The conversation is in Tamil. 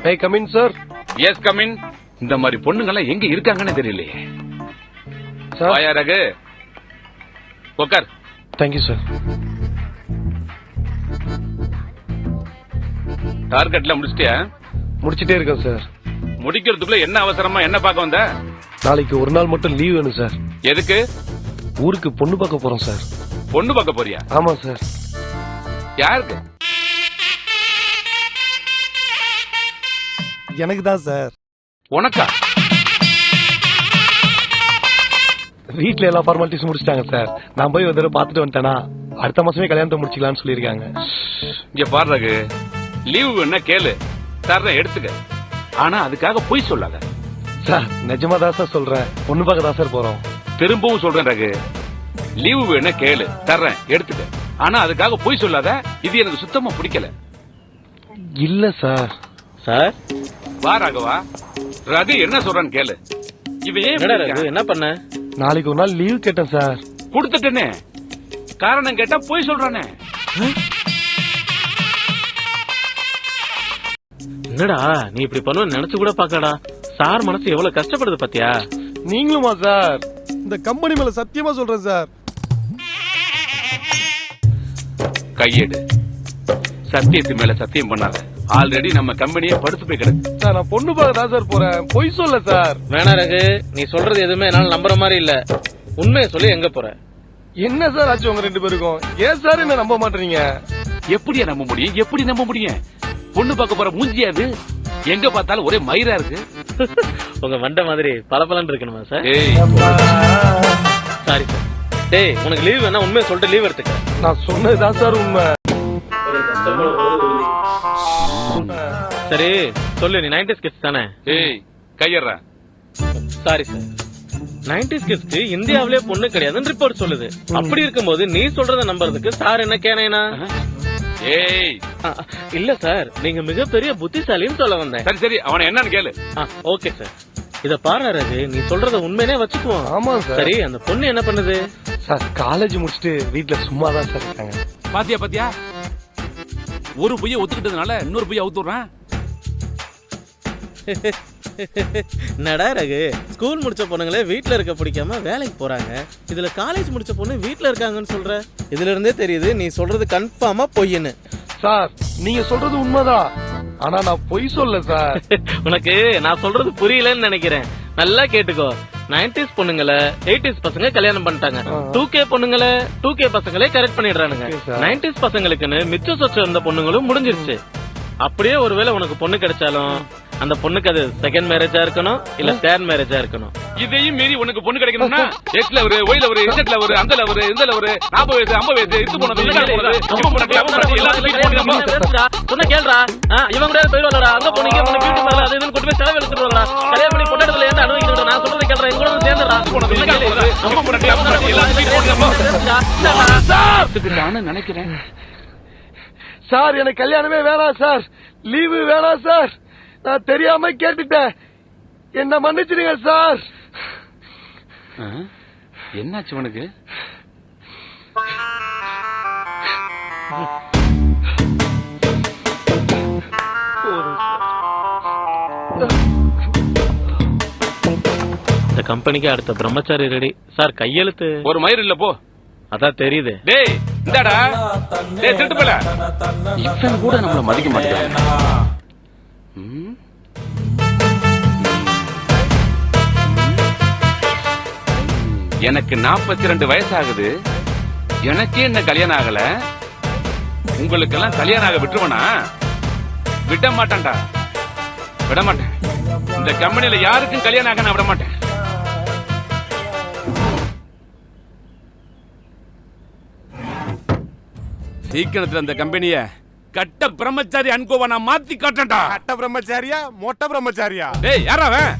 Hey, come in, sir. Yes come in. இந்த மாதிரி பொண்ணுங்கெல்லாம் எங்க இருக்காங்கன்னு தெரியலையே. Sir. வாயா ரகு. உட்கார். Thank you, sir. டார்கெட்ல முடிச்சிட்டியா? முடிச்சிட்டே இருக்கேன் சார். முடிக்கிறதுக்குள்ள என்ன அவசரமா என்ன பார்க்க வந்த? நாளைக்கு ஒரு நாள் மட்டும் லீவ் வேணும் சார். எதுக்கு? ஊருக்கு பொண்ணு பார்க்க போறோம் சார். பொண்ணு பார்க்க போறியா? ஆமா சார். யாருக்கு? எனக்கு தான் சார். உனக்கா? வீட்ல எல்லா ஃபார்மாலிட்டிஸ் முடிச்சிட்டாங்க சார். நான் போய் ஒரு தடவை பார்த்துட்டு வந்துட்டேனா அடுத்த மாசமே கல்யாணத்தை முடிச்சிக்கலாம்னு சொல்லியிருக்காங்க. இங்க பாரு ரகு, லீவு வேணா கேளு, தர்றேன் எடுத்துக்க. ஆனா அதுக்காக பொய் சொல்லாத. சார் நிஜமா தான் சார் சொல்றேன். பொண்ணு பார்க்க தான் சார் போறோம். திரும்பவும் சொல்றேன் ரகு, லீவு வேணா கேளு, தர்றேன் எடுத்துக்க. ஆனா அதுக்காக பொய் சொல்லாத. இது எனக்கு சுத்தமா பிடிக்கல. இல்ல சார். சார் வா ராகவா. ரகு என்ன சொல்றான்னு கேளு. இவன் ஏன் என்ன பண்ண? நாளைக்கு ஒரு நாள் லீவ் கேட்டேன் சார். கொடுத்துட்டேனே. காரணம் கேட்டா பொய் சொல்றானே. என்னடா நீ இப்படி பண்ணுவ நினைச்சு கூட பாக்கடா. சார் மனசு எவ்வளவு கஷ்டப்படுது பாத்தியா? நீங்களுமா சார்? இந்த கம்பெனி மேல சத்தியமா சொல்றேன் சார். கையெடு. சத்தியத்து மேல சத்தியம் பண்ணாத. ஆல்ரெடி நம்ம கம்பெனியே படுத்து போய் கிடக்கு. சார் நான் பொண்ணு பார்க்க தான் சார் போறேன். பொய் சொல்ல சார். வேணா ரகு, நீ சொல்றது எதுவுமே என்னால நம்புற மாதிரி இல்ல. உண்மையை சொல்லி எங்க போற? என்ன சார் ஆச்சு உங்க ரெண்டு பேருக்கும்? ஏன் சார் என்ன நம்ப மாட்டீங்க? எப்படியா நம்ப முடியும்? எப்படி நம்ப முடியும்? பொண்ணு பார்க்க போற மூஞ்சியா அது? எங்க பார்த்தாலும் ஒரே மயிரா இருக்கு. உங்க வண்ட மாதிரி பளபளன்னு இருக்கணுமா சார்? ஏய், சாரி சார். டேய் உனக்கு லீவ் வேணா உண்மையை சொல்லிட்டு லீவ் எடுத்துக்க. நான் சொன்னதுதான் சார் உண்மை. சரி சொல்லு, நீ 90s கிட்ஸ் தானே? ஏய் கையறா. Sorry sir. 90s கிட்ஸ்க்கு இந்தியாவிலே பொண்ணு கிடையாதுன்னு ரிப்போர்ட் சொல்லுது. அப்படி இருக்கும்போது நீ சொல்றத நம்புறதுக்கு சார் என்ன கேனேனா? ஏய் இல்ல சார், நீங்க மிகப்பெரிய புத்திசாலின்னு சொல்ல வந்தேன். சரி சரி, அவனை என்னன்னு கேளு. Okay sir. இத பாரு ரகு, நீ சொல்றத உண்மையே வச்சுக்குவோம். ஆமா சார். சரி அந்த பொண்ணு என்ன பண்ணுது? சார் காலேஜ் முடிச்சிட்டு வீட்ல சும்மா தான் சார் இருக்காங்க. பாத்தியா பாத்தியா, ஒரு பொய்ய ஒத்துக்கிட்டதுனால இன்னொரு பொய்ய அவுத்துறான். நடா ரகு, ஸ்கூல் முடிச்ச பொண்ணுங்களே வீட்ல இருக்க பிடிக்காம வேலைக்கு போறாங்க. இதுல காலேஜ் முடிச்ச பொண்ணு வீட்ல இருக்காங்கன்னு சொல்ற. இதுல இருந்தே தெரியுது நீ சொல்றது கன்ஃபார்மா பொய்ன்னு. சார் நீங்க சொல்றது உண்மைதான். ஆனா நான் பொய் சொல்ல சார். உனக்கு நான் சொல்றது புரியலன்னு நினைக்கிறேன். நல்லா கேட்டுக்கோ. 90s பொண்ணுங்களை 80s பசங்க கல்யாணம் பண்ணிட்டாங்க. 2K பொண்ணுங்களை 2K பசங்களே கரெக்ட் பண்ணிடுறானுங்க. 90s பசங்களுக்குன்னு மிச்ச சொச்ச இருந்த பொண்ணுங்களும் முடிஞ்சிருச்சு. அப்படியே ஒருவேளை உனக்கு பொண்ணு கிடைச்சாலும் அந்த பொண்ணுக்கு அது செகண்ட் மேரேஜா இருக்கணும், இல்ல தேர்ட் மேரேஜா இருக்கணும். இதையும் மீறி உனக்கு பொண்ணு கிடைக்கணும்னா எக்ஸ்ல ஒரு ஒயில ஒரு இசட்ல ஒரு அந்தல ஒரு இந்தல ஒரு 40 வயசு 50 வயசு இது போனது சொன்ன கேள்றா. இவன் கூட போயிடுவாளா? அங்க போனீங்க உனக்கு வீட்டு மேல அது இதுன்னு கொண்டு போய் செலவு எடுத்துருவாங்களா? கல்யாணம் பண்ணி பொண்ணு ஏன் அனுபவிக்கிறோம்? நான் சொல்றது கேள்றா. எங்க கூட சேர்ந்துடா. நானும் நினைக்கிறேன். சார் எனக்கு கல்யாணமே வேணாம் சார். லீவு வேணாம் சார். நான் தெரியாம கேட்டுட்டேன். என்ன மன்னிச்சிடுங்க சார். என்னாச்சு உனக்கு? இந்த கம்பெனிக்கு அடுத்த பிரம்மச்சாரி ரெடி. சார் கையெழுத்து. ஒரு மயிர் இல்ல போ. அதான் தெரியுது. டேய் இந்தாடா. டேய் திருட்டு போல. இவன் கூட நம்மள மதிக்க மாட்டேங்கிறான். எனக்கு 42 வயசு ஆகுது. எனக்கே என்ன கல்யாணம் ஆகல. உங்களுக்கெல்லாம் கல்யாணம் ஆக விட்டுருவனா? விட மாட்டேன்டா, விட மாட்டேன். இந்த கம்பெனியில யாருக்கும் கல்யாணம் ஆக நான் விட மாட்டேன். சீக்கிரத்துல அந்த கம்பெனிய கட்ட பிரம்மச்சாரி அன்கோவா நான் மாத்தி காட்டேன்டா. கட்ட பிரம்மச்சாரியா மொட்டை பிரம்மச்சாரியா? டேய் யாரா அவன்?